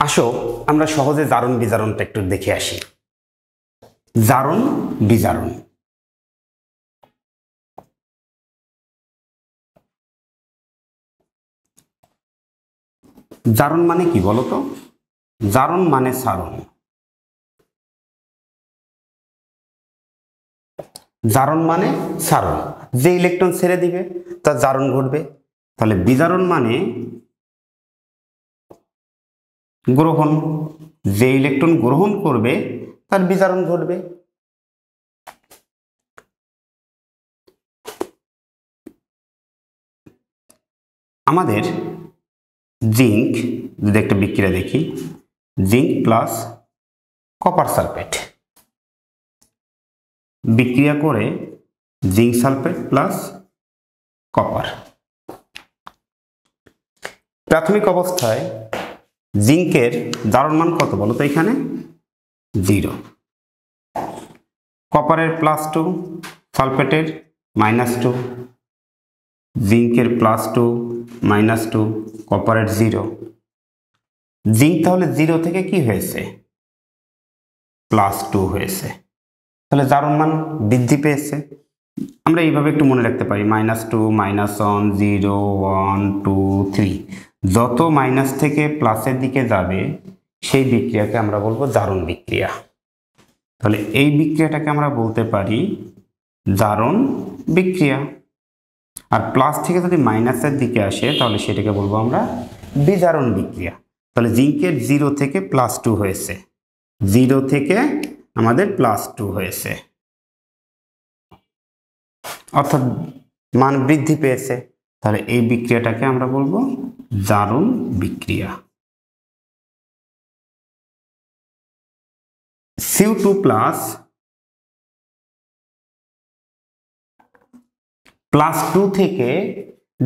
আসো আমরা সহজে জারণ বিজারণটা একটু দেখে আসি। জারণ বিজারণ, জারণ মানে কি বলতো? জারণ মানে সারণ, জারণ মানে সারণ। যে ইলেকট্রন ছেড়ে দিবে তার জারণ ঘটবে। তাহলে বিজারণ মানে গ্রহণ, যে ইলেকট্রন গ্রহণ করবে তার বিজারণ ঘটবে। আমাদের জিঙ্ক যদি একটা বিক্রিয়া দেখি, জিঙ্ক প্লাস কপার সালফেট বিক্রিয়া করে জিঙ্ক সালফেট প্লাস কপার। প্রাথমিক অবস্থায় জিঙ্কের জারণ মান কত বলো তো? এখানে 0, কপারের +2, সালফেটের -2, জিঙ্কের +2 -2, কপারের 0। জিঙ্ক তাহলে 0 থেকে কি হয়েছে? +2 হয়েছে। তাহলে জারণ মান বৃদ্ধি পেয়েছে। আমরা এইভাবে একটু মনে রাখতে পারি, -2 -1 0 1 2 3। যত মাইনাস থেকে প্লাসের দিকে যাবে সেই বিক্রিয়াকে আমরা বলবো জারণ বিক্রিয়া। তাহলে এই বিক্রিয়াটাকে আমরা বলতে পারি জারণ বিক্রিয়া। আর প্লাস থেকে যদি মাইনাসের দিকে আসে তাহলে সেটাকে বলবো আমরা বিজারণ বিক্রিয়া। তাহলে জিঙ্কের 0 থেকে +2 হয়েছে, 0 থেকে আমাদের +2 হয়েছে, অর্থাৎ মান বৃদ্ধি পেয়েছে। তাহলে এই বিক্রিয়াটাকে আমরা বলবো জারণ বিক্রিয়া। CO2 প্লাস +2 থেকে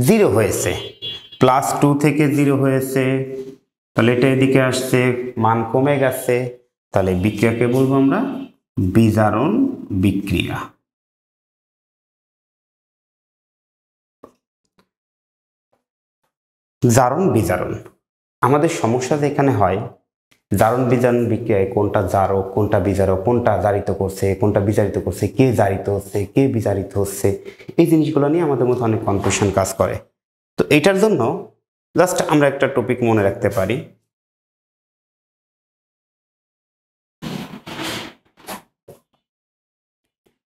0 হয়েছে, +2 থেকে 0 হয়েছে, তাহলে এটা এদিকে আসছে, মান কমে গেছে। তাহলে বিক্রিয়াকে বলবো আমরা বিজারণ বিক্রিয়া। জারণ বিজারণ আমাদের সমস্যা যেখানে হয়, জারণ বিজারণ বিক্রিয়ায় কোনটা জারক কোনটা বিজারক, কোনটা জারিত করছে কোনটা বিজারিত করছে, কে জারিত হচ্ছে কে বিজারিত হচ্ছে, এই জিনিসগুলো নিয়ে আমাদের মধ্যে অনেক কনফিউশন কাজ করে। তো এটার জন্য জাস্ট আমরা একটা টপিক মনে রাখতে পারি,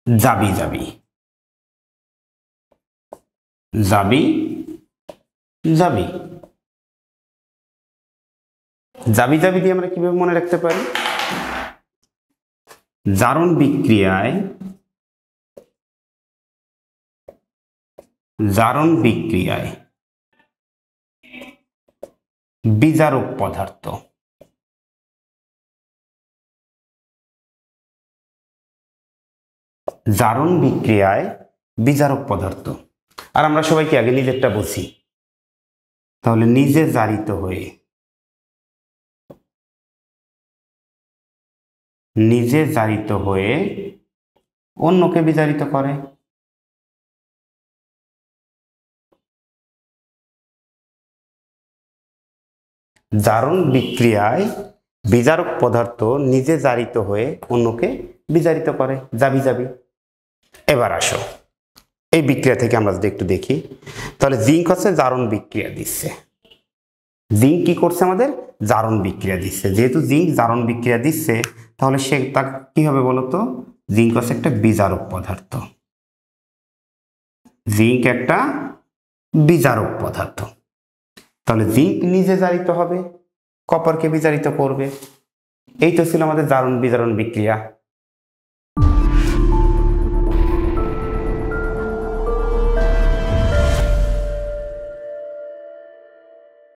জাবি জাবি জাবি জাবি জাবি জাবি দিয়ে আমরা কিভাবে মনে রাখতে পারি? জারণ বিক্রিয়ায় বিজারক পদার্থ, জারণ বিক্রিয়ায় বিজারক পদার্থ। আর আমরা সবাইকে আগে নিজেরটা বুঝি, তাহলে নিজে জারিত হয়ে অন্যকে বিজারিত করে। জারণ বিক্রিয়ায় বিজারক পদার্থ নিজে জারিত হয়ে অন্যকে বিজারিত করে, জাবি জাবি। এবার আসো এই বিক্রিয়া থেকে আমরা যদি একটু দেখি, তাহলে জিঙ্ক হচ্ছে জারণ বিক্রিয়া দিচ্ছে। জিঙ্ক কি করছে? আমাদের জারণ বিক্রিয়া দিচ্ছে। যেহেতু জিঙ্ক জারণ বিক্রিয়া দিচ্ছে তাহলে সে তা কি হবে বলতো? জিঙ্ক হচ্ছে একটা বিজারক পদার্থ, জিঙ্ক একটা বিজারক পদার্থ। তাহলে জিঙ্ক নিজে জারিত হবে, কপারকে বিজারিত করবে। এই তো ছিল আমাদের জারণ বিজারণ বিক্রিয়া।